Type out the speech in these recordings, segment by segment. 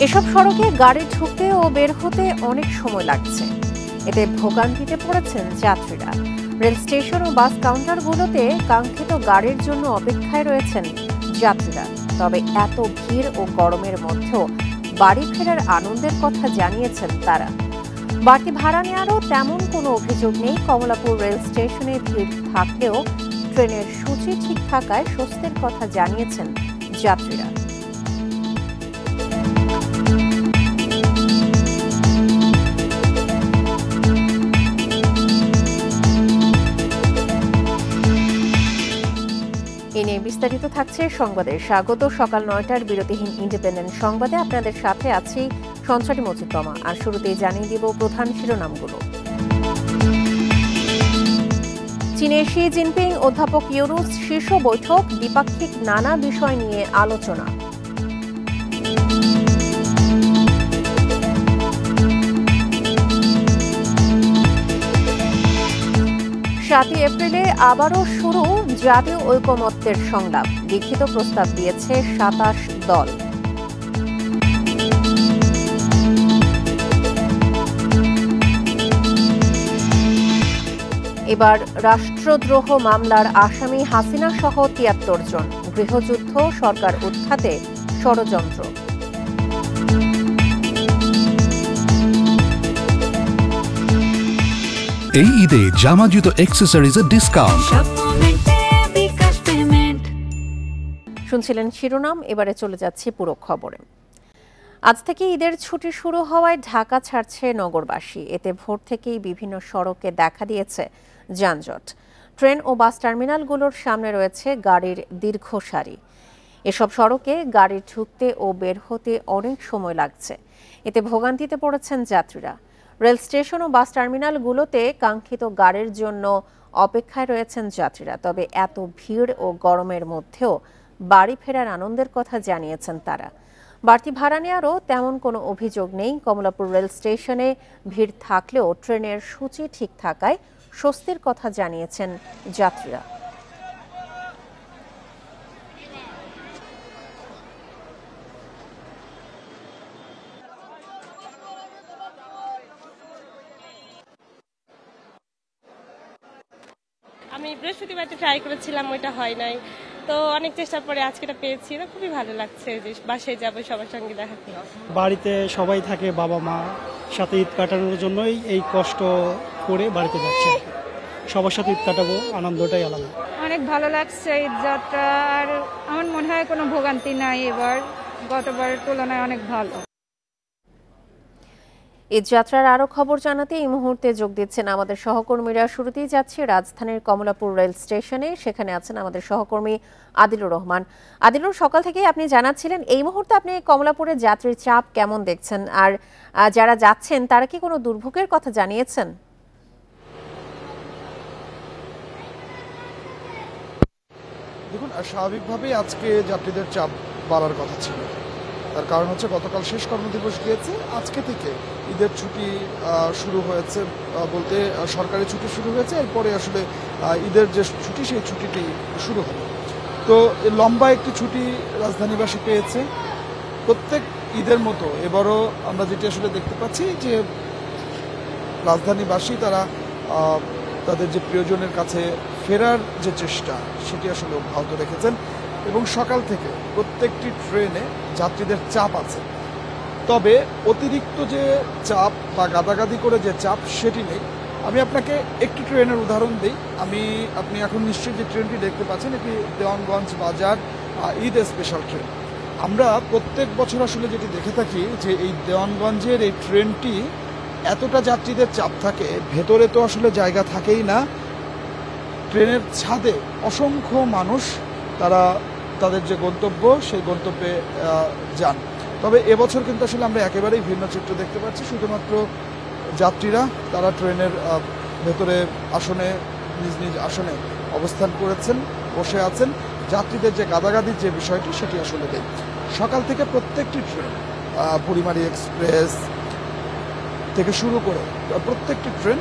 এসব সড়কে গাড়ি ঢুকতে ও বের হতে অনেক সময় লাগছে। এতে ভোগান্তিতে পড়েছেন যাত্রীরা। রেল স্টেশন ও বাস কাউন্টারগুলোতে কাঙ্ক্ষিত গাড়ির জন্য অপেক্ষায় রয়েছেন যাত্রীরা। তবে এত ভিড় ও গরমের মধ্যেও বাড়ি ফেরার আনন্দের কথা জানিয়েছেন তারা। বাড়তি ভাড়া নেওয়ারও তেমন কোনো অভিযোগ নেই। কমলাপুর রেল স্টেশনে ভিড় থাকলেও ট্রেনের সূচি ঠিক থাকায় স্বস্তির কথা জানিয়েছেন যাত্রীরা। এ নিয়ে বিস্তারিত থাকছে সংবাদে স্বাগত। সকাল ৯টার বিরতিহীন ইন্ডিপেন্ডেন্ট সংবাদে আপনাদের সাথে আছি সঞ্চারী মজিদমা। আর শুরুতেই জানিয়ে দিব প্রধান শিরোনামগুলো। চীনে শি জিনপিং অধ্যাপক ইউনুস শীর্ষ বৈঠক, দ্বিপাক্ষিক নানা বিষয় নিয়ে আলোচনা। ৭ এপ্রিলে আবারও শুরু জাতীয় ঐকমত্যের সংলাপ, লিখিত প্রস্তাব দিয়েছে ২৭ দল। এবার রাষ্ট্রদ্রোহ মামলার আসামি হাসিনা সহ ৭৩ জন, গৃহযুদ্ধ সরকার উৎখাতে ষড়যন্ত্র। এই ঈদে জামা জুতো অ্যাক্সেসরিজের ডিসকাউন্ট। শুনছিলেন শিরোনাম, এবারে চলে যাচ্ছে পুরো খবরে। আজ থেকে ঈদের ছুটি শুরু হওয়ায় ঢাকা ছাড়ছে নগরবাসী। এতে ভোর থেকেই বিভিন্ন সড়কে দেখা দিয়েছে যানজট। ট্রেন ও বাস টার্মিনালগুলোর সামনে রয়েছে গাড়ির দীর্ঘ সারি। এসব সড়কে গাড়ি ঢুকতে ও বের হতে অনেক সময় লাগছে। এতে ভোগান্তিতে পড়েছেন যাত্রীরা। রেল স্টেশন ও বাস টার্মিনালগুলোতে কাঙ্ক্ষিত গাড়ির জন্য অপেক্ষায় রয়েছেন যাত্রীরা। তবে এত ভিড় ও গরমের মধ্যেও বাড়ি ফেরার আনন্দের কথা জানিয়েছেন তারা। বাড়তি ভাড়া নেওয়ারও তেমন কোনো অভিযোগ নেই। কমলাপুর রেল স্টেশনে ভিড় থাকলেও ট্রেনের সূচি ঠিক থাকায় স্বস্তির কথা জানিয়েছেন যাত্রীরা। আমি বৃহস্পতিবারটা ট্রাই করেছিলাম, ওইটা হয় নাই, তো অনেক চেষ্টার পরে আজকেটা পেয়েছি। খুবই ভালো লাগছে যে বাসায় যাবো সবার সঙ্গে দেখা করতে। বাড়িতে সবাই থাকে, বাবা মা সাথে ঈদ কাটানোর জন্যই এই কষ্ট করে বাড়িতে যাচ্ছে। সবার সাথে ঈদ কাটাবো, আনন্দটাই আলাদা। অনেক ভালো লাগছে ঈদ যাত্রা, আর আমার মনে হয় কোনো ভোগান্তি নাই এবার, গতবারের তুলনায় অনেক ভালো। ঈদ যাত্রার আরো খবর জানাতে এই মুহূর্তে যোগ দিচ্ছেন আমাদের সহকর্মীরা। শুরুতেই যাচ্ছে রাজধানীর কমলাপুর রেল স্টেশনে, সেখানে আছেন আমাদের সহকর্মী আদিলুর রহমান। আদিলুর, সকাল থেকেই আপনি জানাচ্ছিলেন, এই মুহূর্তে আপনি কমলাপুরের যাত্রীর চাপ কেমন দেখছেন, আর যারা যাচ্ছেন তারা কি কোনো দুর্ভোগের কথা জানিয়েছেন? দেখুন, স্বাভাবিকভাবেই আজকে যাত্রীদের চাপ বাড়ার কথা ছিল। তার কারণ হচ্ছে গতকাল শেষ কর্মদিবস গিয়েছে, আজকে থেকে ঈদের ছুটি শুরু হয়েছে, বলতে সরকারি ছুটি শুরু হয়েছে। এরপরে আসলে ঈদের যে ছুটি, সেই ছুটিটি শুরু হবে। তো লম্বা একটি ছুটি রাজধানীবাসী পেয়েছে। প্রত্যেক ঈদের মতো এবারও আমরা যেটি আসলে দেখতে পাচ্ছি যে রাজধানীবাসী তারা তাদের যে প্রিয়জনের কাছে ফেরার যে চেষ্টা, সেটি আসলে অব্যাহত রেখেছেন। এবং সকাল থেকে প্রত্যেকটি ট্রেনে যাত্রীদের চাপ আছে, তবে অতিরিক্ত যে চাপ বা গাদাগাদি করে যে চাপ, সেটি নেই। আমি আপনাকে একটি ট্রেনের উদাহরণ দিই। আপনি এখন নিশ্চয়ই যে ট্রেনটি দেখতে পাচ্ছেন, এটি দেওয়ানগঞ্জ বাজার ঈদ স্পেশাল ট্রেন। আমরা প্রত্যেক বছর আসলে যেটি দেখে থাকি যে এই দেওয়ানগঞ্জের এই ট্রেনটি এতটা যাত্রীদের চাপ থাকে, ভেতরে তো আসলে জায়গা থাকেই না। ট্রেনের ছাদে অসংখ্য মানুষ তারা তাদের যে গন্তব্য, সেই গন্তব্যে যান। তবে এবছর কিন্তু আসলে আমরা একেবারেই ভিন্ন চিত্র দেখতে পাচ্ছি। শুধুমাত্র যাত্রীরা তারা ট্রেনের ভেতরে আসনে, নিজ নিজ আসনে অবস্থান করেছেন, বসে আছেন। যাত্রীদের যে গাদাগাদির যে বিষয়টি, সেটি আসলে নেই। সকাল থেকে প্রত্যেকটি ট্রেন, বুড়িমারি এক্সপ্রেস থেকে শুরু করে প্রত্যেকটি ট্রেন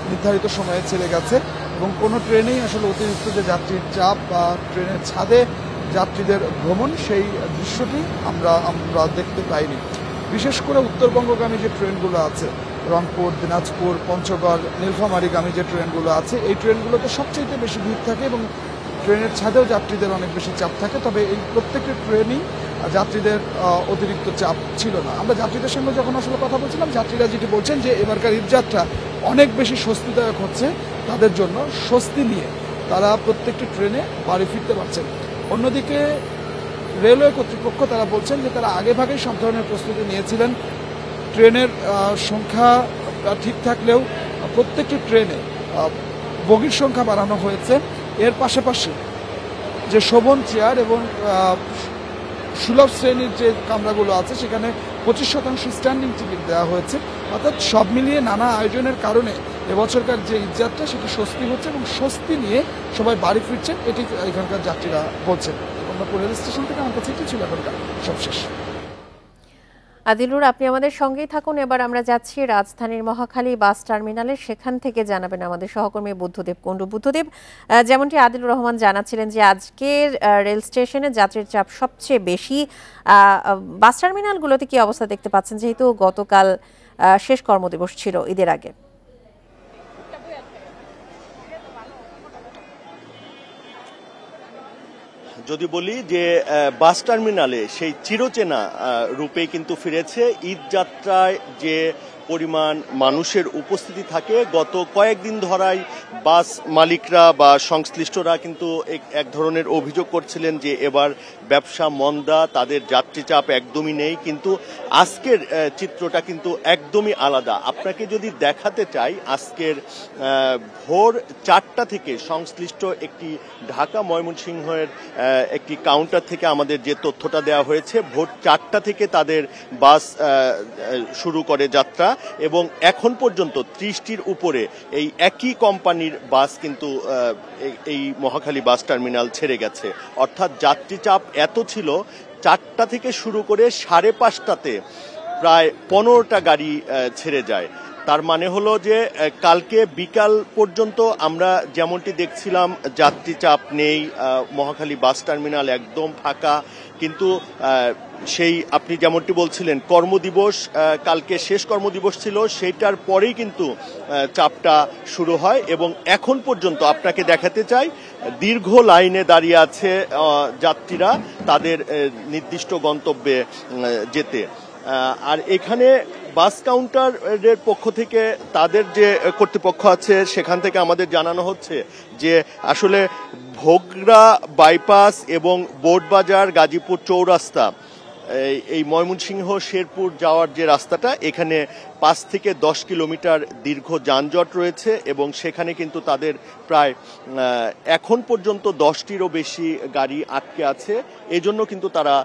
নির্ধারিত সময়ে ছেড়ে গেছে এবং কোনো ট্রেনেই আসলে অতিরিক্ত যে যাত্রীর চাপ বা ট্রেনের ছাদে যাত্রীদের ভ্রমণ সেই দৃশ্যটি আমরা দেখতে পাইনি। বিশেষ করে উত্তরবঙ্গগামী যে ট্রেনগুলো আছে, রংপুর, দিনাজপুর, পঞ্চগড়, নীলফামারীগামী যে ট্রেনগুলো আছে, এই ট্রেনগুলোতে সবচেয়ে বেশি ভিড় থাকে এবং ট্রেনের ছাদেও যাত্রীদের অনেক বেশি চাপ থাকে। তবে এই প্রত্যেকটি ট্রেনই যাত্রীদের অতিরিক্ত চাপ ছিল না। আমরা যাত্রীদের সঙ্গে যখন আসলে কথা বলছিলাম, যাত্রীরা যেটি বলছেন যে এবারকার ঈদযাত্রা অনেক বেশি স্বস্তিদায়ক হচ্ছে তাদের জন্য, স্বস্তি নিয়ে তারা প্রত্যেকটি ট্রেনে বাড়ি ফিরতে পারছেন। অন্যদিকে রেলওয়ে কর্তৃপক্ষ তারা বলছেন যে তারা আগেভাগেই সব ধরনের প্রস্তুতি নিয়েছিলেন। ট্রেনের সংখ্যা ঠিক থাকলেও প্রত্যেকটি ট্রেনে বগির সংখ্যা বাড়ানো হয়েছে। এর পাশাপাশি যে শোভন চেয়ার এবং সুলভ শ্রেণীর যে কামরাগুলো আছে সেখানে 25% স্ট্যান্ডিং টিকিট দেওয়া হয়েছে। অর্থাৎ সব মিলিয়ে নানা আয়োজনের কারণে এবছরকার যে ঈদযাত্রা সেটি স্বস্তি হচ্ছে এবং স্বস্তি নিয়ে সবাই বাড়ি ফিরছেন, এটি এখানকার যাত্রীরা বলছেন। রেল স্টেশন থেকে আমার কাছে এটি ছিল এখনকার সবশেষ। আদিলুর, আপনি আমাদের সঙ্গেই থাকুন। এবার আমরা যাচ্ছি রাজধানীর মহাখালী বাস টার্মিনালে, সেখান থেকে জানাবেন আমাদের সহকর্মী বুদ্ধদেব কুণ্ডু। বুদ্ধদেব, যেমনটি আদিলুর রহমান জানাচ্ছিলেন যে আজকের রেল স্টেশনে যাত্রীর চাপ সবচেয়ে বেশি, বাস টার্মিনালগুলোতে কি অবস্থা দেখতে পাচ্ছেন, যেহেতু গতকাল শেষ কর্মদিবস ছিল ঈদের আগে? যদি বলি যে বাস টার্মিনালে সেই চিরচেনা রূপেই কিন্তু ফিরেছে। ঈদ যাত্রায় যে পরিমাণ মানুষের উপস্থিতি থাকে, গত কয়েকদিন ধরাই বাস মালিকরা বা সংশ্লিষ্টরা কিন্তু এক ধরনের অভিযোগ করছিলেন যে এবার ব্যবসা মন্দা, তাদের যাত্রী চাপ একদমই নেই। কিন্তু আজকের চিত্রটা কিন্তু একদমই আলাদা। আপনাকে যদি দেখাতে চাই, আজকের ভোর 4টা থেকে সংশ্লিষ্ট একটি ঢাকা ময়মনসিংহের একটি কাউন্টার থেকে আমাদের যে তথ্যটা দেওয়া হয়েছে, ভোর 4টা থেকে তাদের বাস শুরু করে যাত্রা এবং এখন পর্যন্ত 30টির উপরে এই একই কোম্পানির বাস কিন্তু এই মহাখালী বাস টার্মিনাল ছেড়ে গেছে। অর্থাৎ যাত্রী চাপ এত ছিল, 4টা থেকে শুরু করে 5:30টাতে প্রায় 15টা গাড়ি ছেড়ে যায়। তার মানে হলো যে কালকে বিকাল পর্যন্ত আমরা যেমনটি দেখছিলাম যাত্রী চাপ নেই, মহাখালী বাস টার্মিনাল একদম ফাঁকা। কিন্তু সেই আপনি যেমনটি বলছিলেন কর্মদিবস, কালকে শেষ কর্মদিবস ছিল, সেইটার পরেই কিন্তু চাপটা শুরু হয় এবং এখন পর্যন্ত আপনাকে দেখাতে চাই দীর্ঘ লাইনে দাঁড়িয়ে আছে যাত্রীরা তাদের নির্দিষ্ট গন্তব্যে যেতে। আর এখানে বাস কাউন্টারের পক্ষ থেকে তাদের যে কর্তৃপক্ষ আছে সেখান থেকে আমাদের জানানো হচ্ছে যে আসলে ভোগড়া বাইপাস এবং বোর্ডবাজার গাজীপুর চৌরাস্তা, এই ময়মনসিংহ শেরপুর যাওয়ার যে রাস্তাটা, এখানে 5 থেকে 10 কিলোমিটার দীর্ঘ যানজট রয়েছে এবং সেখানে কিন্তু তাদের প্রায় এখন পর্যন্ত 10টিরও বেশি গাড়ি আটকে আছে। এজন্য কিন্তু তারা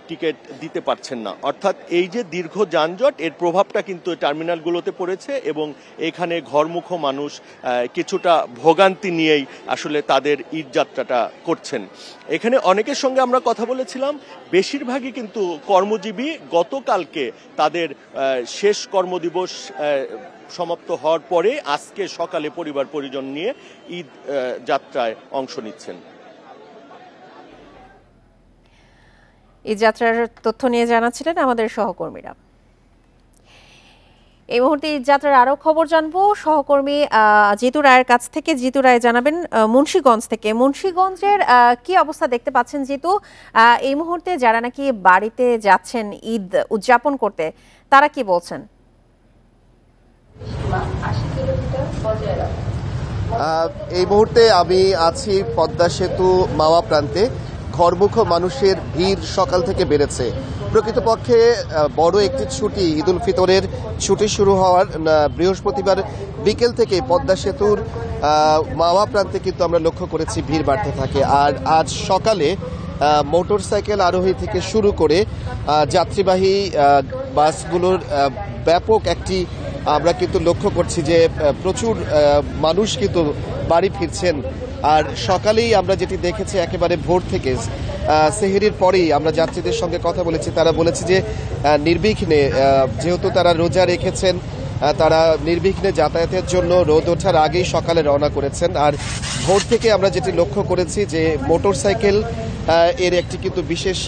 টিকিট দিতে পারছেন না। অর্থাৎ এই যে দীর্ঘ যানজট, এর প্রভাবটা কিন্তু টার্মিনালগুলোতে পড়েছে এবং এখানে ঘরমুখ মানুষ কিছুটা ভোগান্তি নিয়েই আসলে তাদের ঈদ যাত্রাটা করছেন। এখানে অনেকের সঙ্গে আমরা কথা বলেছিলাম, বেশিরভাগই কিন্তু কর্মজীবী। গতকালকে তাদের শেষ কর্মদিবস সমাপ্ত হওয়ার পরে আজকে সকালে পরিবার পরিজন নিয়ে ঈদ যাত্রায় অংশ নিচ্ছেন। এই যাত্রার তথ্য নিয়ে জানাচ্ছিলেন আমাদের সহকর্মীরা। এই মুহূর্তে এই যাত্রার আরো খবর জানবো সহকর্মী জিতু রায়ের কাছ থেকে। জিতু রায় জানাবেন মুন্সিগঞ্জ থেকে। মুন্সিগঞ্জের কি অবস্থা দেখতে পাচ্ছেন জিতু? এই মুহূর্তে যারা নাকি বাড়িতে যাচ্ছেন ঈদ উদযাপন করতে, তারা কি বলছেন? এই মুহূর্তে আমি আছি পদ্মা সেতু মাওয়া প্রান্তে। ঘরমুখ মানুষের ভিড় সকাল থেকে বেড়েছে। প্রকৃতপক্ষে বড় একটি ছুটি, ঈদ উল ফিতরের ছুটি শুরু হওয়ার বৃহস্পতিবার বিকেল থেকে পদ্মা সেতুর মাওয়া প্রান্তে কিন্তু আমরা লক্ষ্য করেছি ভিড় বাড়তে থাকে। আর আজ সকালে মোটর সাইকেল আরোহী থেকে শুরু করে যাত্রীবাহী বাসগুলোর ব্যাপক একটি আমরা কিন্তু লক্ষ্য করছি যে প্রচুর মানুষ কিন্তু বাড়ি ফিরছেন। আর সকালেই আমরা যেটি দেখেছি একেবারে ভোর থেকে সেহরির পরেই আমরা যাত্রীদের সঙ্গে কথা বলেছি, তারা বলেছে যে নির্বিঘ্নে যেহেতু তারা রোজা রেখেছেন তারা নির্বিঘ্নে যাতায়াতের জন্য রোদ ওঠার আগেই সকালে রওনা করেছেন। আর ভোর থেকে আমরা যেটি লক্ষ্য করেছি যে মোটরসাইকেল এর একটি কিন্তু বিশেষ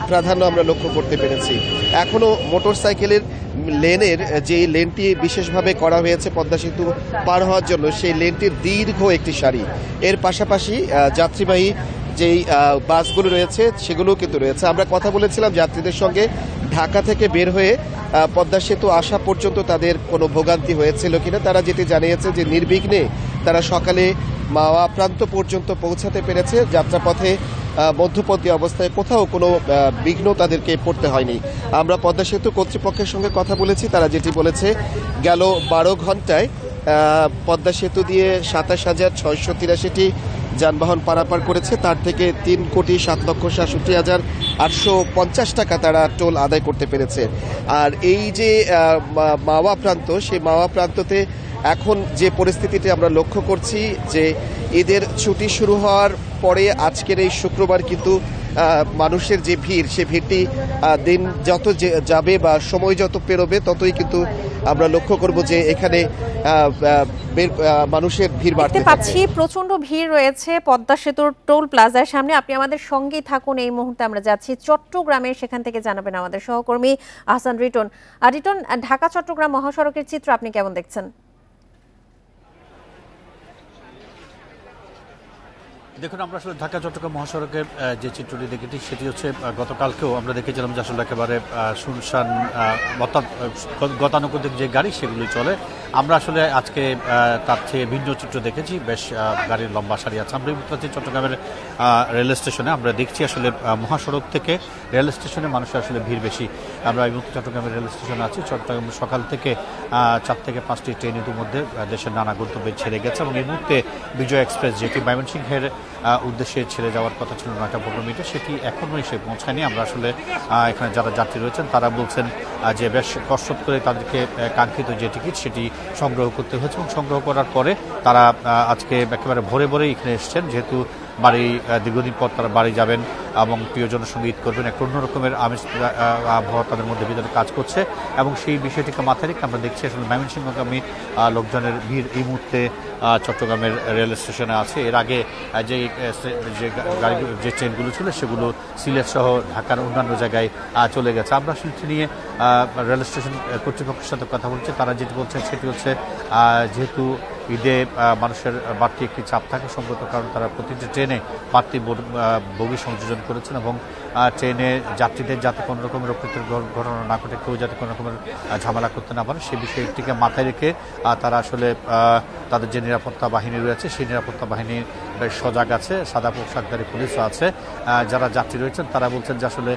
প্রাধান্য আমরা লক্ষ্য করতে পেরেছি। এখনো মোটরসাইকেলের লেনের যে লেনটি বিশেষভাবে করা হয়েছে পদ্মা সেতু পার হওয়ার জন্য, সেই লেনটির দীর্ঘ একটি সারি। এর পাশাপাশি যাত্রীবাহী যেই বাসগুলো রয়েছে সেগুলোও কিন্তু রয়েছে। আমরা কথা বলেছিলাম যাত্রীদের সঙ্গে, ঢাকা থেকে বের হয়ে পদ্মা সেতু আসা পর্যন্ত তাদের কোনো ভোগান্তি হয়েছিল কিনা। তারা যেটি জানিয়েছে যে নির্বিঘ্নে তারা সকালে মাওয়া প্রান্ত পর্যন্ত পৌঁছাতে পেরেছে। যাত্রাপথে মধ্যপন্থী অবস্থায় কোথাও কোনো বিঘ্ন তাদেরকে পড়তে হয়নি। আমরা পদ্মা সেতু কর্তৃপক্ষের সঙ্গে কথা বলেছি, তারা যেটি বলেছে গেল 12 ঘন্টায় পদ্মা সেতু দিয়ে 27,683টি যানবাহন পারাপার করেছে। তার থেকে 3,07,67,850 টাকা তারা টোল আদায় করতে পেরেছে। আর এই যে মাওয়া প্রান্ত, সেই মাওয়া প্রান্ততে এখন যে পরিস্থিতিটি আমরা লক্ষ্য করছি যে ঈদের ছুটি শুরু হওয়ার পরে আজকের এই শুক্রবার কিন্তু মানুষের যে ভিড়, সে ভিড়টি দিন যত যাবে বা সময় যত পেরোবে ততই কিন্তু আমরা লক্ষ্য করব যে এখানে মানুষের ভিড় বাড়তে পাচ্ছি। প্রচন্ড ভিড় রয়েছে পদ্মা সেতুর টোল প্লাজার সামনে। আপনি আমাদের সঙ্গেই থাকুন। এই মুহূর্তে আমরা যাচ্ছি চট্টগ্রামে, সেখান থেকে জানাবেন আমাদের সহকর্মী আহসান রিটন। রিটন, ঢাকা চট্টগ্রাম মহাসড়কের চিত্র আপনি কেমন দেখছেন? দেখুন, আমরা আসলে ঢাকা চট্টগ্রাম মহাসড়কের যে চিত্রটি দেখেছি সেটি হচ্ছে গতকালকেও আমরা দেখেছিলাম যে আসলে একেবারে শুনশান, অর্থাৎ গতানুগতিক যে গাড়ি সেগুলি চলে। আমরা আসলে আজকে তার চেয়ে ভিন্ন চিত্র দেখেছি, বেশ গাড়ির লম্বা সারি আছে। আমরা চট্টগ্রামের রেল স্টেশনে আমরা দেখছি আসলে মহাসড়ক থেকে রেল স্টেশনে মানুষের আসলে ভিড় বেশি। আমরা এই মুহূর্তে চট্টগ্রামের রেল স্টেশনে আছি। চট্টগ্রাম সকাল থেকে 4 থেকে 5টি ট্রেন ইতিমধ্যে দেশের নানা গন্তব্যে ছেড়ে গেছে এবং এই মুহূর্তে বিজয় এক্সপ্রেস, যেটি ময়মনসিংহের উদ্দেশ্যে ছেড়ে যাওয়ার কথা ছিল 9:15 সেটি এখনও এসে পৌঁছায়নি। আমরা আসলে এখানে যারা যাত্রী রয়েছেন তারা বলছেন যে বেশ কষ্ট করে তাদেরকে কাঙ্ক্ষিত যে টিকিট সেটি সংগ্রহ করতে হয়েছে এবং সংগ্রহ করার পরে তারা আজকে একেবারে ভোরে ভোরেই এখানে এসছেন, যেহেতু বাড়ি দীর্ঘদিন পর তারা বাড়ি যাবেন এবং প্রিয়জনের সঙ্গে ঈদ করবেন। একটা অন্যরকমের আমেজ আবহাওয়া তাদের মধ্যে ভিতরে কাজ করছে এবং সেই বিষয়টিকে মাথায় রেখে আমরা দেখছি আসলে ময়মনসিংহগামী লোকজনের ভিড় এই মুহূর্তে চট্টগ্রামের রেল স্টেশনে আছে। এর আগে যে গাড়িগুলো, যে ট্রেনগুলো ছিল সেগুলো সিলেট সহ ঢাকার অন্যান্য জায়গায় চলে গেছে। আমরা সেটি নিয়ে রেল স্টেশন কর্তৃপক্ষের সাথে কথা বলছি। তারা যেটি বলছেন সেটি হচ্ছে যেহেতু ঈদে মানুষের বাড়তি একটি চাপ থাকে সঙ্গত কারণ তারা প্রতিটি ট্রেনে বাড়তি বগি সংযোজন করেছেন এবং ট্রেনে যাত্রীদের যাতে কোনো রকমের অপ্রীতিকর ঘটনা না ঘটে, কেউ যাতে কোনো রকমের ঝামেলা করতে না পারে সেই বিষয়টিকে মাথায় রেখে তারা আসলে তাদের যে নিরাপত্তা বাহিনী রয়েছে সেই নিরাপত্তা বাহিনী বেশ সজাগ আছে, সাদা পোশাকধারী পুলিশও আছে। যারা যাত্রী রয়েছেন তারা বলছেন যে আসলে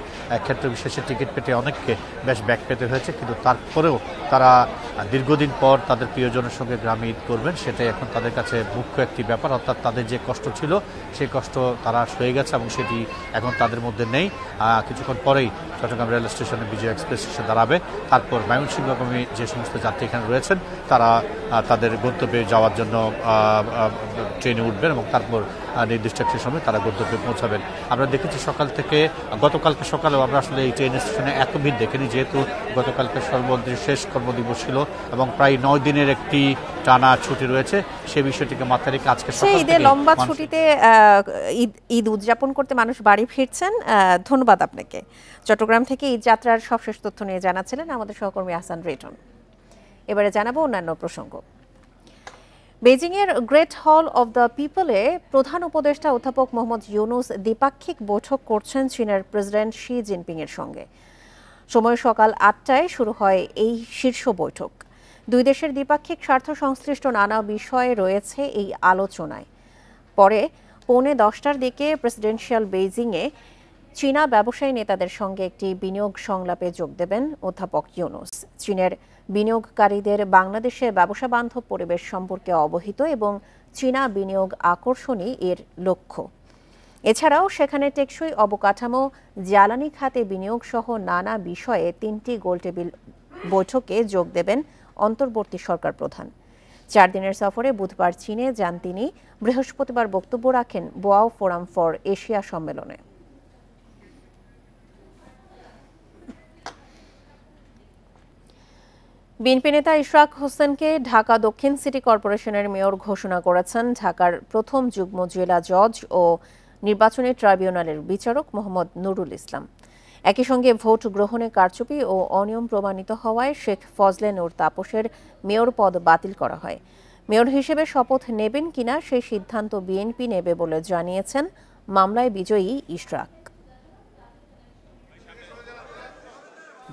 ক্ষেত্র বিশেষে টিকিট পেতে অনেককে বেশ ব্যাক পেতে হয়েছে, কিন্তু তারপরেও তারা দীর্ঘদিন পর তাদের প্রিয়জনের সঙ্গে গ্রামে ঈদ করবেন, সেটাই এখন তাদের কাছে মুখ্য একটি ব্যাপার। অর্থাৎ তাদের যে কষ্ট ছিল সেই কষ্ট তারা সয়ে গেছে এবং সেটি এখন তাদের মধ্যে নেই। কিছুক্ষণ পরেই চট্টগ্রাম রেল স্টেশনে বিজয় এক্সপ্রেস এসে দাঁড়াবে। তারপর ময়মনসিংহগামী যে সমস্ত যাত্রী এখানে রয়েছেন তারা তাদের গন্তব্যে যাওয়ার জন্য ট্রেনে উঠবেন এবং তারপর নির্দিষ্ট একটি সময় তারা গন্তব্যে পৌঁছাবেন। আমরা দেখেছি সকাল থেকে, গতকালকে সকালেও আমরা আসলে এই ট্রেন স্টেশনে এত ভিড় দেখিনি, যেহেতু গতকালকে শেষ কর্মদিবস ছিল এবং প্রায় 9 দিনের একটি টানা ছুটি রয়েছে। সেই বিষয়টিকে মাথায় রেখে আজকে ঈদের লম্বা ছুটিতে ঈদ উদযাপন করতে মানুষ বাড়ি ফিরছেন। ধন্যবাদ আপনাকে। চট্টগ্রাম থেকে ঈদ যাত্রার সবশেষ তথ্য নিয়ে জানাচ্ছিলেন আমাদের সহকর্মী আহসান রিটন। এবারে জানাবো অন্যান্য প্রসঙ্গ। বেজিংয়ের গ্রেট হল অব দ্য পিপলে প্রধান উপদেষ্টা অধ্যাপক মোহাম্মদ ইউনুস দ্বিপাক্ষিক বৈঠক করছেন চীনের প্রেসিডেন্ট শি জিনপিংয়ের সঙ্গে। সময় সকাল 8টায় শুরু হয় এই শীর্ষ বৈঠক। দুই দেশের দ্বিপাক্ষিক স্বার্থ সংশ্লিষ্ট নানা বিষয় রয়েছে এই আলোচনায়। পরে 9:45টার দিকে প্রেসিডেন্সিয়াল বেইজিংয়ে চীনা ব্যবসায়ী নেতাদের সঙ্গে একটি বিনিয়োগ সংলাপে যোগ দেবেন অধ্যাপক ইউনুস। চীনের বিনিয়োগকারীদের বাংলাদেশে ব্যবসা বান্ধব পরিবেশ সম্পর্কে অবহিত এবং চীনা বিনিয়োগ আকর্ষণই এর লক্ষ্য। এছাড়াও সেখানে টেকসই অবকাঠামো, জ্বালানি খাতে বিনিয়োগ সহ নানা বিষয়ে 3টি গোলটেবিল বৈঠকে যোগ দেবেন অন্তর্বর্তী সরকার প্রধান। 4 দিনের সফরে বুধবার চীনে যান তিনি। বৃহস্পতিবার বক্তব্য রাখেন বোয়াও ফোরাম ফর এশিয়া সম্মেলনে। বিএনপি নেতা ইশরাক হোসেনকে ঢাকা দক্ষিণ সিটি কর্পোরেশনের মেয়র ঘোষণা করেছেন ঢাকার প্রথম যুগ্ম জেলা জজ ও নির্বাচনী ট্রাইব্যুনালের বিচারক মোহাম্মদ নুরুল ইসলাম। একই সঙ্গে ভোট গ্রহণে কারচুপি ও অনিয়ম প্রমাণিত হওয়ায় শেখ ফজলে নূর তাপসের মেয়র পদ বাতিল করা হয়। মেয়র হিসেবে শপথ নেবেন কিনা সেই সিদ্ধান্ত বিএনপি নেবে বলে জানিয়েছেন মামলায় বিজয়ী ইশরাক।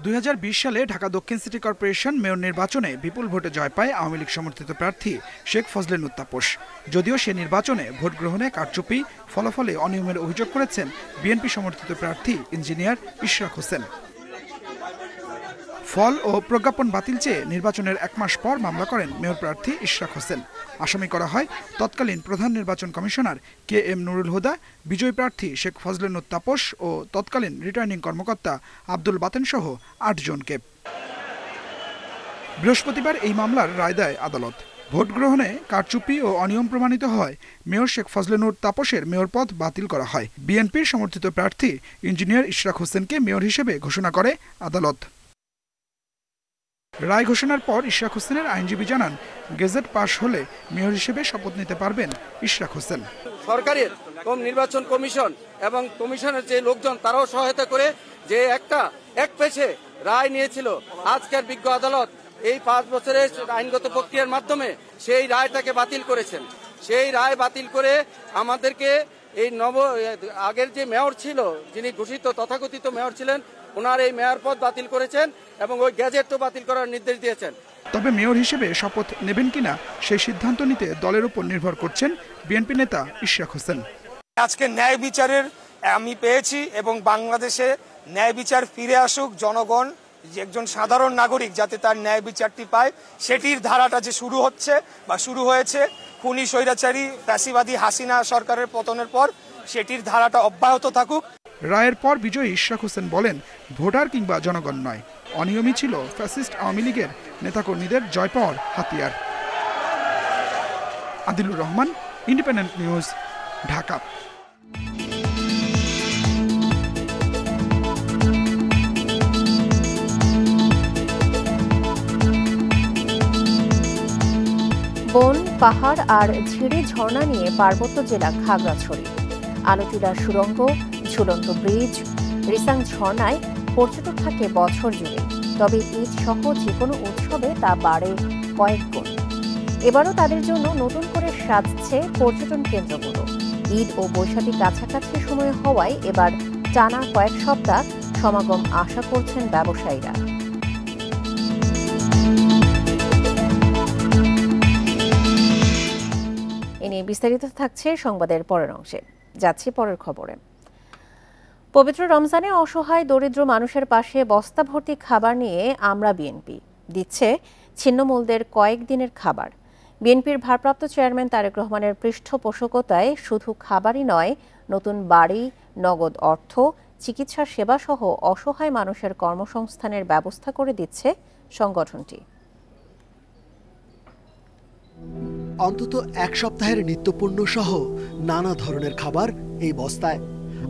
2020 সালে ঢাকা দক্ষিণ সিটি কর্পোরেশন মেয়র নির্বাচনে বিপুল ভোটে জয় পায় আওয়ামী লীগ সমর্থিত প্রার্থী শেখ ফজলে নূর তাপস। যদিও সে নির্বাচনে ভোট গ্রহণে কারচুপি, ফলাফলে অনিয়মের অভিযোগ করেছেন বিএনপি সমর্থিত প্রার্থী ইঞ্জিনিয়ার ইশরাক হোসেন। ফল ও প্রজ্ঞাপন বাতিল চেয়ে নির্বাচনের 1 মাস পর মামলা করেন মেয়র প্রার্থী ইশরাক হোসেন। আসামি করা হয় তৎকালীন প্রধান নির্বাচন কমিশনার KM নুরুল হুদা, বিজয়ী প্রার্থী শেখ ফজলে নূর তাপস ও তৎকালীন রিটার্নিং কর্মকর্তা আব্দুল বাতেন সহ 8 জনকে। বৃহস্পতিবার এই মামলার রায় দেয় আদালত। ভোট গ্রহণে কারচুপি ও অনিয়ম প্রমাণিত হয় মেয়র শেখ ফজলে নূর তাপসের মেয়র পদ বাতিল করা হয়। বিএনপির সমর্থিত প্রার্থী ইঞ্জিনিয়ার ইশরাক হোসেনকে মেয়র হিসেবে ঘোষণা করে আদালত। রায় ঘোষণার পর ইশরাক হোসেনের আইনজীবী জানান, গেজেট পাশ হলে মেয়র হিসেবে শপথ নিতে পারবেন ইশরাক হোসেন। সরকারের নির্বাচন কমিশন এবং কমিশনের যে লোকজন তারাও সহায়তা করে যে এক পেছে রায় নিয়েছিল। আজকের বিজ্ঞ আদালত এই 5 বছরের আইনগত প্রক্রিয়ার মাধ্যমে সেই রায়টাকে বাতিল করেছেন। সেই রায় বাতিল করে আমাদেরকে এই আগের যে মেয়র ছিল, যিনি ঘোষিত তথাকথিত মেয়র ছিলেন, ওনার এই মেয়র পদ বাতিল করেছেন এবং ওই গ্যাজেটও বাতিল করার নির্দেশ দিয়েছেন। তবে মেয়র হিসেবে শপথ নেবেন কিনা সেই সিদ্ধান্ত নিতে দলের উপর নির্ভর করছেন বিএনপি নেতা ইশরাক হোসেন। আজকে ন্যায় বিচারের আমি পেয়েছি এবং বাংলাদেশে ন্যায় বিচার ফিরে আসুক, জনগণ যে একজন সাধারণ নাগরিক যাতে তার ন্যায় বিচারটি পায়, সেটির ধারাটা যে শুরু হচ্ছে বা শুরু হয়েছে খুনি স্বৈরাচারী ফ্যাসিবাদী হাসিনা সরকারের পতনের পর, সেটির ধারাটা অব্যাহত থাকুক। রায়ের পর বিজয়ী ইশরাক হোসেন বলেন, ভোটার কিংবা জনগণ নয়, অনিয়মই ছিল ফ্যাসিস্ট আওয়ামী লীগের নেতাকর্মীদের জয় পাওয়ার হাতিয়ার। Adilur Rahman, independent news, Dhaka. বন, পাহাড় আর ঝিরি ঝর্ণা নিয়ে পার্বত্য জেলা খাগড়াছড়ি। আলোটিলা সুড়ঙ্গ, ঝুলন্ত ব্রিজ, রিসাং ঝর্ণায় পর্যটক থাকে বছর জুড়ে। তবে ঈদ সহ যে কোনো উৎসবে তা বাড়ে কয়েক গুণ। এবারও তাদের জন্য নতুন করে সাজছে পর্যটন কেন্দ্রগুলো। ঈদ ও বৈশাখী কাছাকাছি সময় হওয়ায় এবার টানা কয়েক সপ্তাহ সমাগম আশা করছেন ব্যবসায়ীরা। এ নিয়ে বিস্তারিত থাকছে সংবাদের পরের অংশে। যাচ্ছি পরের খবরে। পবিত্র রমজানে অসহায় দরিদ্র মানুষের পাশে বস্তা ভর্তি খাবার নিয়ে আমরা বিএনপি দিচ্ছে ছিন্নমূলদের কয়েকদিনের খাবার। বিএনপির ভারপ্রাপ্ত চেয়ারম্যান তারেক রহমানের পৃষ্ঠপোষকতায় শুধু খাবারই নয়, নতুন বাড়ি, নগদ অর্থ, চিকিৎসা সেবা সহ অসহায় মানুষের কর্মসংস্থানের ব্যবস্থা করে দিচ্ছে সংগঠনটি। অন্তত 1 সপ্তাহের নিত্যপণ্য সহ নানা ধরনের খাবার এই বস্তায়।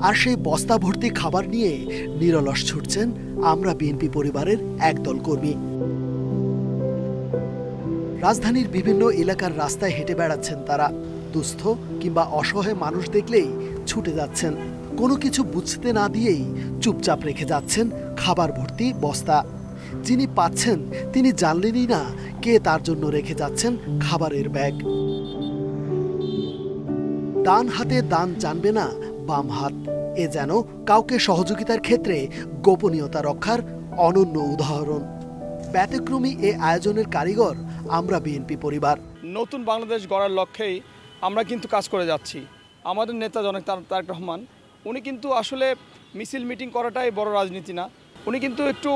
আর সেই বস্তা ভর্তি খাবার নিয়ে নিরলস ছুটছেন আমরা বিএনপি পরিবারের একদল কর্মী। রাজধানীর বিভিন্ন এলাকার রাস্তায় হেঁটে বেড়াচ্ছেন তারা। দুস্থ কিংবা অসহায় মানুষ দেখলেই ছুটে যাচ্ছেন। কোনো কিছু বুঝতে না দিয়েই চুপচাপ রেখে যাচ্ছেন খাবার ভর্তি বস্তা। যিনি পাচ্ছেন তিনি জানলেনই না কে তার জন্য রেখে যাচ্ছেন খাবারের ব্যাগ। ডান হাতে দান জানবে না বাম হাত, এ যেন কাউকে সহযোগিতার ক্ষেত্রে গোপনীয়তা রক্ষার অনন্য উদাহরণ। ব্যতিক্রমী এ আয়োজনের কারিগর আমরা বিএনপি পরিবার। নতুন বাংলাদেশ গড়ার লক্ষ্যেই আমরা কিন্তু কাজ করে যাচ্ছি। আমাদের নেতা জনক তারেক রহমান, উনি কিন্তু আসলে মিছিল মিটিং করাটাই বড় রাজনীতি না। উনি কিন্তু একটু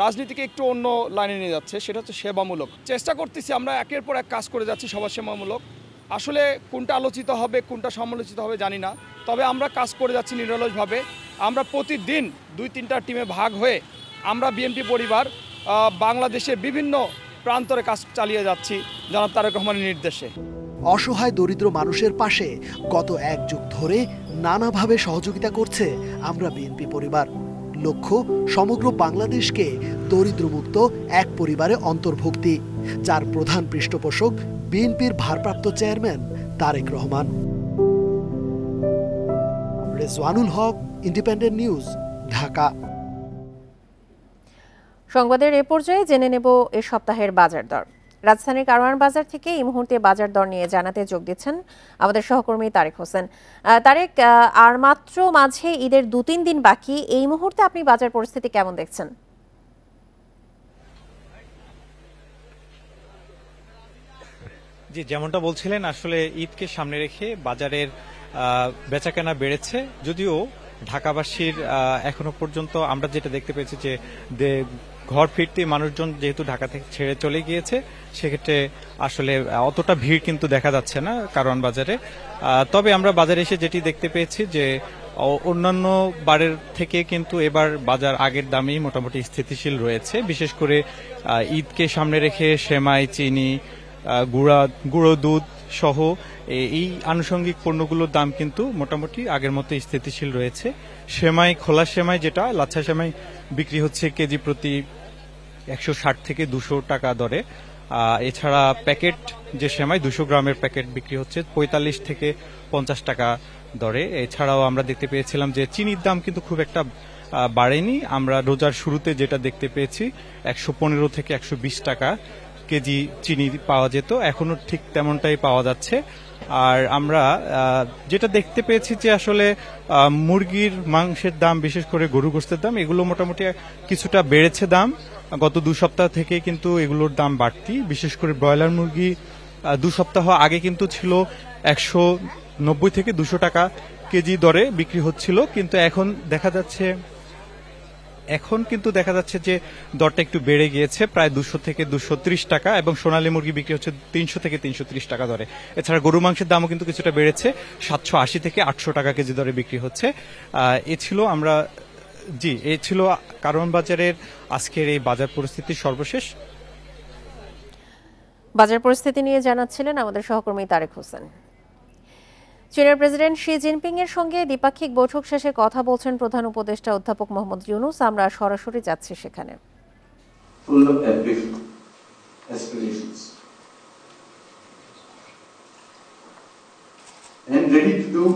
রাজনীতিকে একটু অন্য লাইনে নিয়ে যাচ্ছে, সেটা হচ্ছে সেবামূলক। চেষ্টা করতেছি আমরা একের পর এক কাজ করে যাচ্ছি সবার সেবামূলক। আসলে কোনটা আলোচিত হবে কোনটা সমালোচিত হবে জানি না, তবে আমরা কাজ করে যাচ্ছি নিরলসভাবে। আমরা প্রতিদিন 2-3টা টিমে ভাগ হয়ে আমরা বিএনপি পরিবার বাংলাদেশের বিভিন্ন প্রান্তরে কাজ চালিয়ে যাচ্ছি জনাব তারেক রহমানের নির্দেশে। অসহায় দরিদ্র মানুষের পাশে গত 1 যুগ ধরে নানাভাবে সহযোগিতা করছে আমরা বিএনপি পরিবার। লক্ষ্য সমগ্র বাংলাদেশকে দরিদ্রমুক্ত এক পরিবারে অন্তর্ভুক্তি, যার প্রধান পৃষ্ঠপোষক বিএনপির ভারপ্রাপ্ত চেয়ারম্যান তারেক রহমান। রেজওয়ানুল হক, ইন্ডিপেন্ডেন্ট নিউজ, ঢাকা। সংবাদের এ পর্যায়ে জেনে নেব এ সপ্তাহের বাজার দর। রাজধানীর কারওয়ান বাজার থেকে এই মুহূর্তে বাজার দর নিয়ে জানাতে যোগ দিচ্ছেন আমাদের সহকর্মী তারেক হোসেন। তারেক, আর মাত্র মাঝে ঈদের 2-3 দিন বাকি, এই মুহূর্তে আপনি বাজার পরিস্থিতি কেমন দেখছেন? জি, যেমনটা বলছিলেন, আসলে ঈদকে সামনে রেখে বাজারের বেচাকেনা বেড়েছে, যদিও ঢাকাবাসীর এখনো পর্যন্ত আমরা যেটা দেখতে পেয়েছি যে ঘর ফিরতে মানুষজন যেহেতু ঢাকা থেকে ছেড়ে চলে গিয়েছে, সেক্ষেত্রে আসলে অতটা ভিড় কিন্তু দেখা যাচ্ছে না কারওয়ান বাজারে। তবে আমরা বাজারে এসে যেটি দেখতে পেয়েছি যে অন্যান্য বারের থেকে কিন্তু এবার বাজার আগের দামেই মোটামুটি স্থিতিশীল রয়েছে। বিশেষ করে ঈদকে সামনে রেখে সেমাই, চিনি, গুঁড়ো দুধ সহ এই আনুষঙ্গিক পণ্যগুলোর দাম কিন্তু মোটামুটি আগের মতো স্থিতিশীল রয়েছে। সেমাই, খোলা সেমাই যেটা লাচ্ছা সেমাই বিক্রি হচ্ছে কেজি প্রতি 160 থেকে 200 টাকা দরে। এছাড়া প্যাকেট যে সেমাই 200 গ্রামের প্যাকেট বিক্রি হচ্ছে 45 থেকে 50 টাকা দরে। এছাড়াও আমরা দেখতে পেয়েছিলাম যে চিনির দাম কিন্তু খুব একটা বাড়েনি। আমরা রোজার শুরুতে যেটা দেখতে পেয়েছি 115 থেকে 120 টাকা কেজি চিনি পাওয়া যেত, এখনো ঠিক তেমনটাই পাওয়া যাচ্ছে। আর আমরা যেটা দেখতে পেয়েছি যে আসলে মুরগির মাংসের দাম, বিশেষ করে গরু গোশতের দাম, এগুলো মোটামুটি কিছুটা বেড়েছে দাম। গত 2 সপ্তাহ থেকে কিন্তু এগুলোর দাম বাড়তি। বিশেষ করে ব্রয়লার মুরগি 2 সপ্তাহ আগে কিন্তু ছিল 190 থেকে 200 টাকা কেজি দরে বিক্রি হচ্ছিল, কিন্তু এখন দেখা যাচ্ছে যে দরটা একটু বেড়ে গিয়েছে, প্রায় 200 থেকে 230 টাকা, এবং সোনালী মুরগি বিক্রি হচ্ছে 300 থেকে 330 টাকা দরে। এছাড়া গরু মাংসের দামও কিন্তু কিছুটা বেড়েছে, 780 থেকে 800 টাকা কেজি দরে বিক্রি হচ্ছে। এই ছিল কারওয়ান বাজারের আজকের এই বাজার পরিস্থিতির সর্বশেষ। বাজার পরিস্থিতি নিয়ে জানাচ্ছিলেন আমাদের সহকর্মী তারেক হোসেন। চীনের প্রেসিডেন্ট শি জিনপিং এর সঙ্গে দ্বিপাক্ষিক বৈঠক শেষে কথা বলছেন প্রধান উপদেষ্টা অধ্যাপক মোহাম্মদ ইউনূস। আমরা সরাসরি যাচ্ছি সেখানে। Full of ambition, aspirations, and ready to do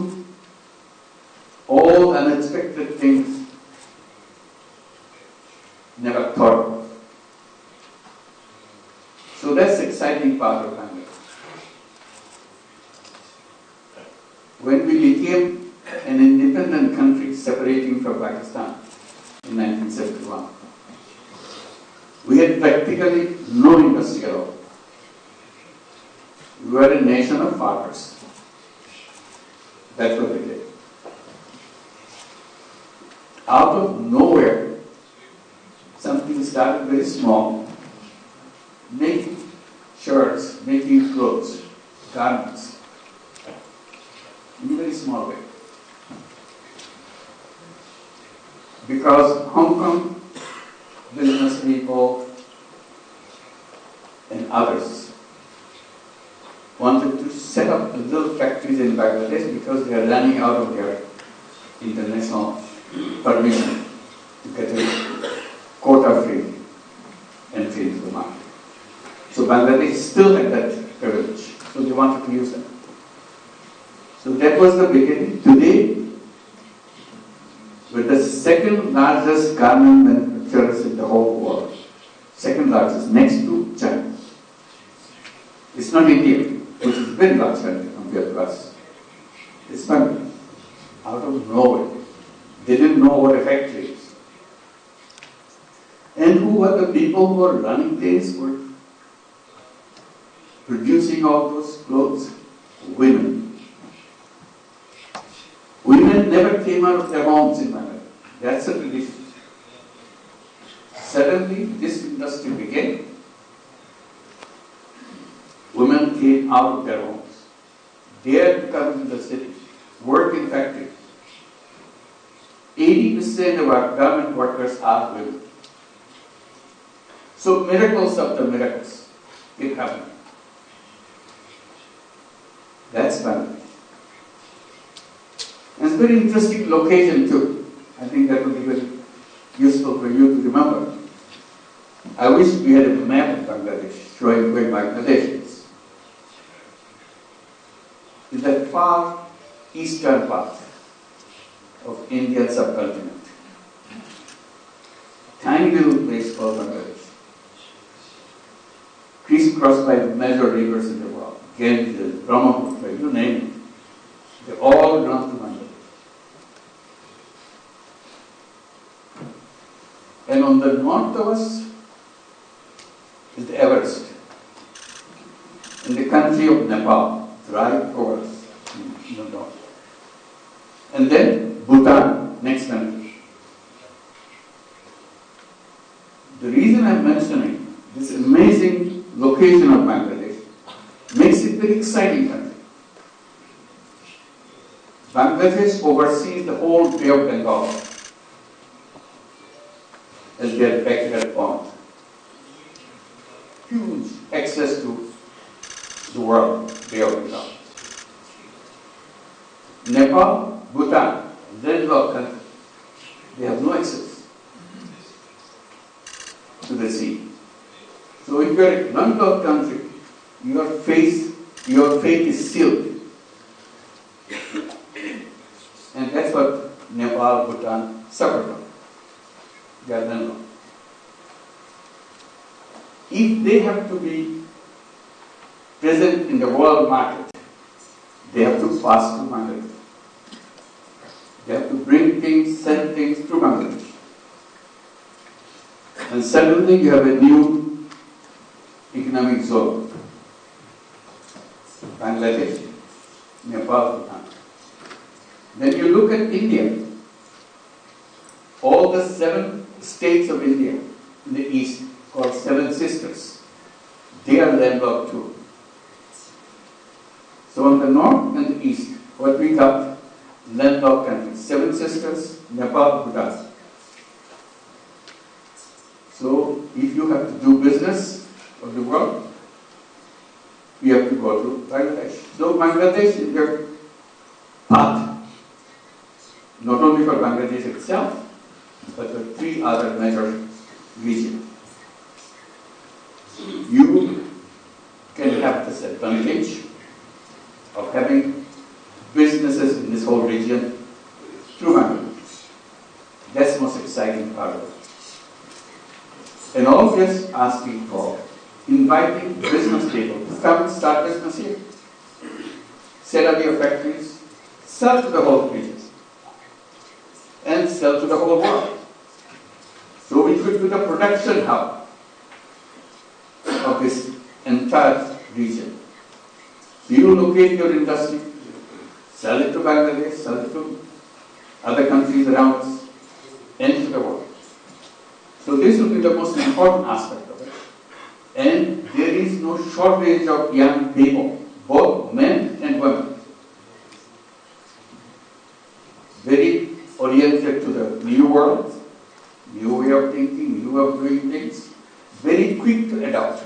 all unexpected things never thought of. So that's the exciting part of Bangladesh. When we became an independent country separating from Pakistan in 1971, we had practically no industry at all. We were a nation of farmers. That's what we did. Out of nowhere, something started very small, making shirts, making clothes, garments, in a very small way. Because Hong Kong business people and others wanted to set up little factories in Bangladesh because they are running out of their international permission to get a quota-free entry into the market. So Bangladesh still had that privilege, so they wanted to use that. So that was the beginning. Today, we're the second largest garment manufacturers in the whole world. Second largest, next to China. It's not India, which is very large country compared to us. It's Bangladesh. Out of nowhere. They didn't know what a factory is. And who were the people who were running things, were producing all those clothes? Women. Women never came out of their homes in Bangladesh. That's a tradition. Suddenly, this industry began. Women came out of their homes, dared to come to the city, work in factories. 80% of our garment workers are women. So miracles after miracles keep happening. That's Bangladesh. And it's a very interesting location too. I think that will be very useful for you to remember. I wish we had a map of Bangladesh showing where Bangladesh is. In the far eastern part of Indian subcontinent. Tiny little place called Bangladesh. Crisscrossed by major rivers in the world. Ganges, Brahmaputra, you name it. They all run to Bangladesh. And on the north of us is the Everest. In the country of Nepal, right over us in the north. And then Bhutan, next country. The reason I'm mentioning this amazing location of Bangladesh makes it a very exciting country. Bangladesh oversees the whole Bay of Bengal as their backyard pond. Huge access to the world, Bay of Bengal. Nepal, Bhutan, landlocked country, they have no access to the sea. So if you are a landlocked country, your fate is sealed. And that's what Nepal, Bhutan suffer from. They are landlocked. If they have to be present in the world market, they have to pass through Bangladesh. They have to bring things, send things through Bangladesh. And suddenly you have a new economic zone. Bangladesh, Nepal, Bhutan. Then you look at India. All the 7 states of India in the east, called 7 sisters, they are landlocked too. So on the north and the east, what we got, landlocked countries, 7 sisters, Nepal, Bhutan. So if you have to do business of the world, you have to go to Bangladesh. So Bangladesh is their path, not only for Bangladesh itself, but for 3 other major regions. You can have this advantage of having businesses in this whole region through Bangladesh. That's the most exciting part of it. And all this asking for inviting business people to come and start business here. Set up your factories, sell to the whole region, and sell to the whole world. So we could be the production hub of this entire region. You locate your industry, sell it to Bangladesh, sell it to other countries around us, and to the world. So this will be the most important aspect of it. And there is no shortage of young people, both men and women, very oriented to the new world, new way of thinking, new way of doing things, very quick to adapt,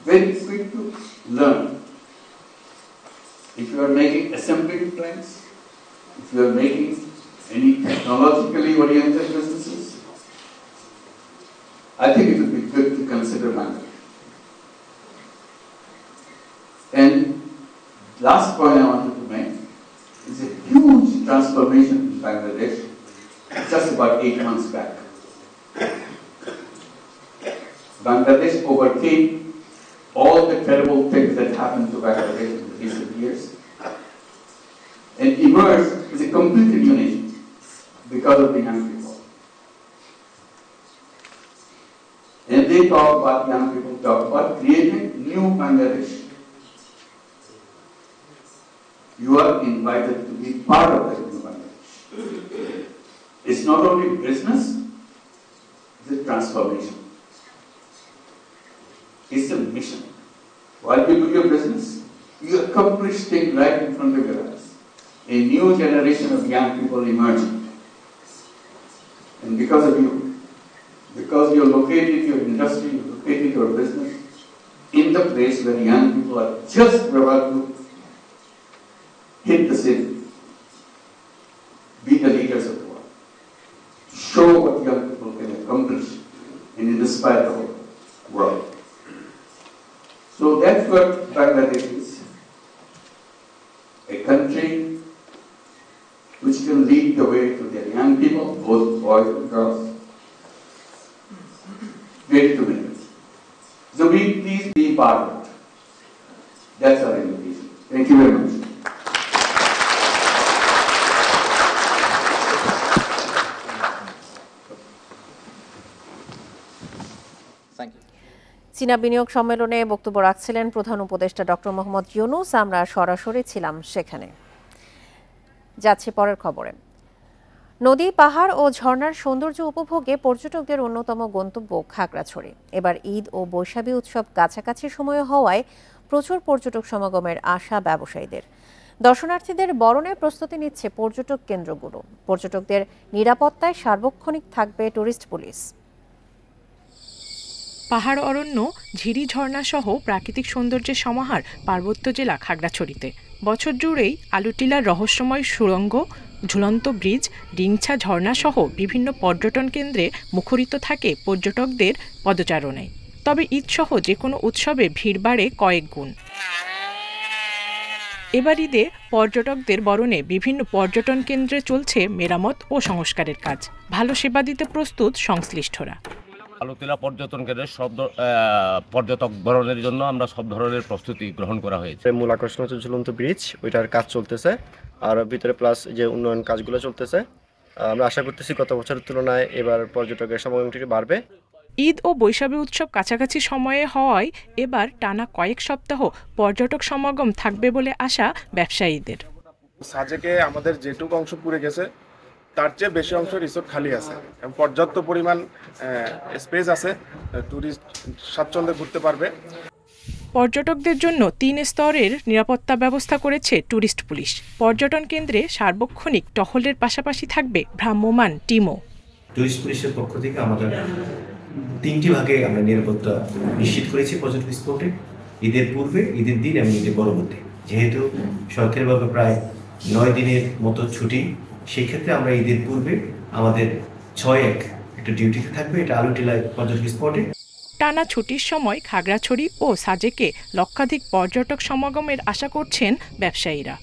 very quick to learn. If you are making assembly plants, if you are making any technologically oriented businesses, I think it would be good to consider Bangladesh. And last point I wanted to make is a huge transformation in Bangladesh just about 8 months back. Bangladesh overcame all the terrible things that happened to Bangladesh in the recent years and emerged as a completely new nation because of the young people. And they talk about, young people talk about creating new Bangladesh. You are invited to be part of that new Bangladesh. It's not only business, it's a transformation. It's a mission. While you do your business, you accomplish things right in front of your eyes. A new generation of young people emerging. And because of you, because you located your industry, you located your business in the place where young people are just about to hit the city, be the leaders of the world, show what young people can accomplish, and in what Bangladesh is. A country which will lead the way to their young people, both boys and girls, ready to win. So please be part of it. That's our invitation. Thank you very much. চীনা বিনিয়োগ সম্মেলনে বক্তব্য রাখছিলেন প্রধান উপদেষ্টা doctor Mohammad Yunus. আমরা সরাসরি ছিলাম সেখানে। যাচ্ছি পরের খবরে। নদী, পাহাড় ও ঝর্ণার সৌন্দর্য উপভোগে পর্যটকদের অন্যতম গন্তব্য খাগড়াছড়ি। এবার ঈদ ও বৈশাখী উৎসব কাছাকাছি সময়ে হওয়ায় প্রচুর পর্যটক সমাগমের আশা ব্যবসায়ীদের। দর্শনার্থীদের বরণে প্রস্তুতি নিচ্ছে পর্যটক কেন্দ্রগুলো। পর্যটকদের নিরাপত্তায় সার্বক্ষণিক থাকবে টুরিস্ট পুলিশ। পাহাড় অরণ্য, ঝিরি, ঝর্ণা সহ প্রাকৃতিক সৌন্দর্যের সমাহার পার্বত্য জেলা খাগড়াছড়িতে। বছর জুড়েই আলুটিলার রহস্যময় সুড়ঙ্গ, ঝুলন্ত ব্রিজ, ডিংছা ঝর্ণা সহ বিভিন্ন পর্যটন কেন্দ্রে মুখরিত থাকে পর্যটকদের পদচারণায়। তবে ঈদ সহ যে কোনো উৎসবে ভিড় বাড়ে কয়েক গুণ। এবার ঈদে পর্যটকদের বরণে বিভিন্ন পর্যটন কেন্দ্রে চলছে মেরামত ও সংস্কারের কাজ। ভালো সেবা দিতে প্রস্তুত সংশ্লিষ্টরা। আলুতিলা পর্যটন কেন্দ্রের সব পর্যটক বরণের জন্য আমরা সব ধরনের প্রস্তুতি গ্রহণ করা হয়েছে। মূল আকর্ষণ হচ্ছে ঝুলন্ত ব্রিজ, ওইটার কাজ চলতেছে, আর ভিতরে প্লাস যে উন্নয়ন কাজগুলো চলতেছে। আমরা আশা করতেছি গত বছরের তুলনায় এবার পর্যটকের সমাগমটি বাড়বে। ঈদ ও বৈশাখী উৎসব কাছাকাছি সময়ে হওয়ায় এবার টানা কয়েক সপ্তাহ পর্যটক সমাগম থাকবে বলে আশা ব্যবসায়ীদের। সাজেকে আমাদের যেটুকু অংশ পুড়ে গেছে তার চেয়ে বেশি অংশ রিসোর্ট খালি আছে, পর্যাপ্ত পরিমাণ স্পেস আছে, টুরিস্ট স্বাচ্ছন্দ্যে ঘুরতে পারবে। পর্যটকদের জন্য 3 স্তরের নিরাপত্তা ব্যবস্থা করেছে টুরিস্ট পুলিশ। পর্যটন কেন্দ্রে সার্বক্ষণিক টহলের পাশাপাশি থাকবে ভ্রাম্যমাণ টিমও। টুরিস্ট পুলিশের পক্ষ থেকে আমাদের 3টি ভাগে আমরা নিরাপত্তা নিশ্চিত করেছি পর্যটন স্পটে, ঈদের পূর্বে, ঈদের দিন এবং ঈদের পরবর্তী। যেহেতু সরকারিভাবে প্রায় 9 দিনের মতো ছুটি, সেই ক্ষেত্রে আমরা ঈদের পূর্বে আমাদের 6-1 একটা ডিউটিতে থাকবে, এটা আলুটিলা পর্যটন স্পটে। টানা ছুটির সময় খাগড়াছড়ি ও সাজেকে লক্ষাধিক পর্যটক সমাগমের আশা করছেন ব্যবসায়ীরা।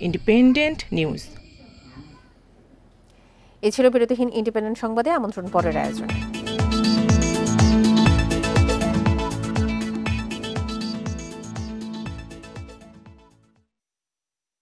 Independent news. এ ছিল বিরতিহীন ইন্ডিপেন্ডেন্ট সংবাদে। আমন্ত্রণ পরের আয়োজনে।